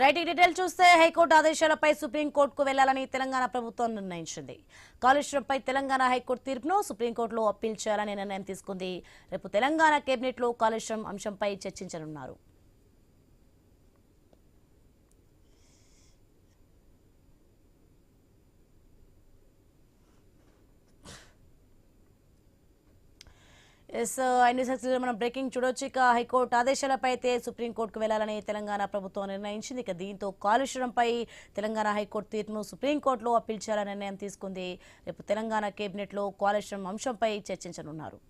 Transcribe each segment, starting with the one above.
Right detail చూస్తే high court ఆదేశాలపై సుప్రీంకోర్టుకు వెళ్లాలని తెలంగాణ ప్రభుత్వం నిర్ణయించింది. కాళేశ్వరంపై తెలంగాణ హైకోర్టు తీర్పును సుప్రీంకోర్టులో అప్పీల్ చేయాలని నిర్ణయం తీసుకుంది. రేపు తెలంగాణ కేబినెట్లో కాళేశ్వరం అంశంపై చర్చించనున్నారు. మనం బ్రేకింగ్ చూడొచ్చు. ఇక హైకోర్టు ఆదేశాలపై అయితే సుప్రీంకోర్టుకు వెళ్లాలని తెలంగాణ ప్రభుత్వం నిర్ణయించింది. ఇక దీంతో కాళేశ్వరంపై తెలంగాణ హైకోర్టు తీర్పును సుప్రీంకోర్టులో అప్పీల్ చేయాలని నిర్ణయం తీసుకుంది. రేపు తెలంగాణ కేబినెట్లో కాళేశ్వరం అంశంపై చర్చించనున్నారు.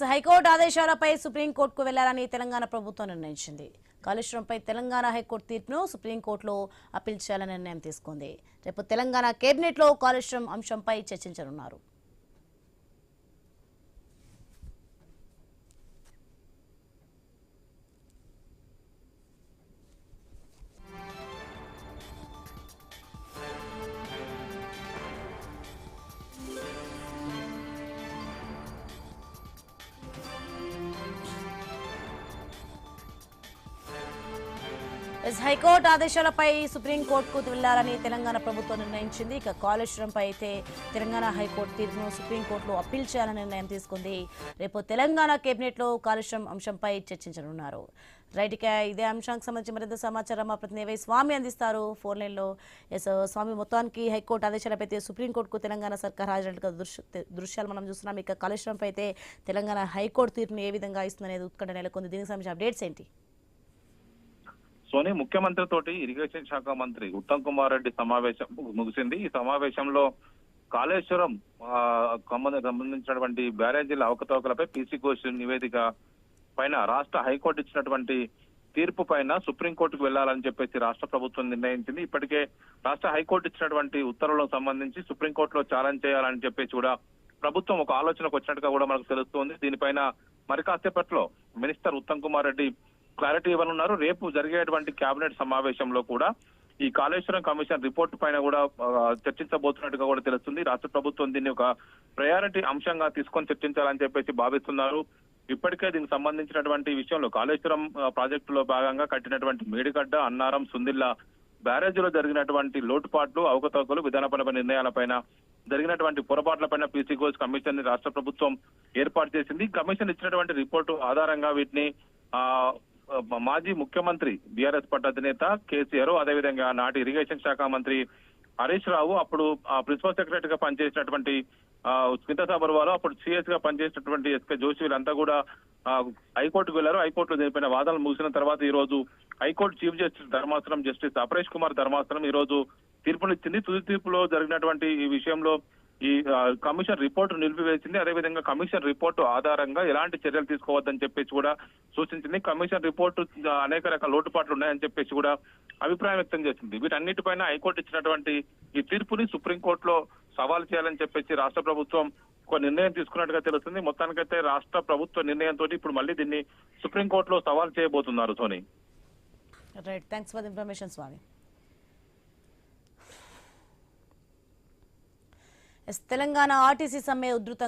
హైకోర్టు ఆదేశాలపై సుప్రీంకోర్టుకు వెళ్లాలని తెలంగాణ ప్రభుత్వం నిర్ణయించింది. కాళేశ్వరంపై తెలంగాణ హైకోర్టు తీర్పును సుప్రీంకోర్టులో అప్పీల్ చేయాలని నిర్ణయం తీసుకుంది. రేపు తెలంగాణ కేబినెట్లో కాళేశ్వరం అంశంపై చర్చించనున్నారు. హైకోర్టు ఆదేశాలపై సుప్రీంకోర్టుకు వెళ్లాలని తెలంగాణ ప్రభుత్వం నిర్ణయించింది. ఇక కాళేశ్వరంపై అయితే తెలంగాణ హైకోర్టు తీర్పును సుప్రీంకోర్టులో అప్పీల్ చేయాలని నిర్ణయం తీసుకుంది. రేపు తెలంగాణ కేబినెట్లో కాళేశ్వరం అంశంపై చర్చించనున్నారు. రైట్, ఇక ఇదే అంశానికి సంబంధించి మరింత సమాచారం మా ప్రతినిధి స్వామి అందిస్తారు ఫోన్ లైన్లో. స్వామి, మొత్తానికి హైకోర్టు ఆదేశాలపై అయితే సుప్రీంకోర్టుకు తెలంగాణ సర్కార్ హాజరైన దృశ్యాలు మనం చూస్తున్నాం. ఇక కాళేశ్వరంపై అయితే తెలంగాణ హైకోర్టు తీర్పును ఏ విధంగా ఇస్తుందనేది ఉత్కంఠ నెలకొంది. దీనికి సంబంధించిన అప్డేట్స్ ఏంటి? సోని, ముఖ్యమంత్రి తోటి ఇరిగేషన్ శాఖ మంత్రి ఉత్తమ్ కుమార్ రెడ్డి సమావేశం ముగిసింది. ఈ సమావేశంలో కాళేశ్వరం సంబంధించినటువంటి బ్యారేజీల అవకతవకలపై పీసీ ఘోష్ నివేదిక పైన రాష్ట్ర హైకోర్టు ఇచ్చినటువంటి తీర్పు పైన సుప్రీంకోర్టుకు వెళ్లాలని చెప్పేసి రాష్ట్ర ప్రభుత్వం నిర్ణయించింది. ఇప్పటికే రాష్ట్ర హైకోర్టు ఇచ్చినటువంటి ఉత్తర్వులకు సంబంధించి సుప్రీంకోర్టులో ఛాలెంజ్ చేయాలని చెప్పేసి కూడా ప్రభుత్వం ఒక ఆలోచనకు వచ్చినట్టుగా కూడా మనకు తెలుస్తోంది. దీనిపైన మరి కాసేపట్లో మినిస్టర్ ఉత్తమ్ కుమార్ రెడ్డి క్లారిటీ ఇవ్వనున్నారు. రేపు జరిగేటువంటి కేబినెట్ సమావేశంలో కూడా ఈ కాళేశ్వరం కమిషన్ రిపోర్టు పైన కూడా చర్చించబోతున్నట్టుగా కూడా తెలుస్తుంది. రాష్ట్ర ప్రభుత్వం దీన్ని ఒక ప్రయారిటీ అంశంగా తీసుకొని చర్చించాలని చెప్పేసి భావిస్తున్నారు. ఇప్పటికే దీనికి సంబంధించినటువంటి విషయంలో కాళేశ్వరం ప్రాజెక్టులో భాగంగా కట్టినటువంటి మేడిగడ్డ, అన్నారం, సుందిల్లా బ్యారేజీలో జరిగినటువంటి లోటుపాట్లు, అవకతవకలు, విధానపరమైన నిర్ణయాలపైన జరిగినటువంటి పొరపాట్లపైన పీసీ ఘోష్ కమిషన్ ని రాష్ట్ర ప్రభుత్వం ఏర్పాటు చేసింది. కమిషన్ ఇచ్చినటువంటి రిపోర్టు ఆధారంగా వీటిని మాజీ ముఖ్యమంత్రి బీఆర్ఎస్ పార్టీ అధినేత కేసీఆర్, అదేవిధంగా నాటి ఇరిగేషన్ శాఖ మంత్రి హరీష్ రావు, అప్పుడు ప్రిన్సిపల్ సెక్రటరీగా పనిచేసినటువంటి స్మితా సబర్వాల్, అప్పుడు సిఎస్ గా పనిచేసినటువంటి ఎస్కే జోషి, వీళ్ళంతా కూడా హైకోర్టుకు వెళ్లారు. హైకోర్టులో జరిపిన వాదనలు ముగిసిన తర్వాత ఈ రోజు హైకోర్టు చీఫ్ జస్టిస్ ధర్మాసనం జస్టిస్ అపరేష్ కుమార్ ధర్మాసనం ఈ రోజు తీర్పునిచ్చింది. తుది తీర్పులో జరిగినటువంటి ఈ విషయంలో ఈ కమిషన్ రిపోర్టు నిలిపివేసింది. అదేవిధంగా కమిషన్ రిపోర్టు ఆధారంగా ఎలాంటి చర్యలు తీసుకోవద్దని చెప్పేసి కూడా సూచించింది. కమిషన్ రిపోర్టు అనేక రకాల లోటుపాట్లు ఉన్నాయని చెప్పేసి కూడా అభిప్రాయం వ్యక్తం చేసింది. వీటన్నిటిపైన హైకోర్టు ఇచ్చినటువంటి ఈ తీర్పుని సుప్రీంకోర్టులో సవాల్ చేయాలని చెప్పేసి రాష్ట్ర ప్రభుత్వం ఒక నిర్ణయం తీసుకున్నట్టుగా తెలుస్తుంది. మొత్తానికైతే రాష్ట్ర ప్రభుత్వ నిర్ణయంతో ఇప్పుడు మళ్ళీ దీన్ని సుప్రీంకోర్టులో సవాల్ చేయబోతున్నారు. Soni, right, thanks for the information స్వామి. తెలంగాణ ఆర్టీసీ సమ్మె ఉధృతంగా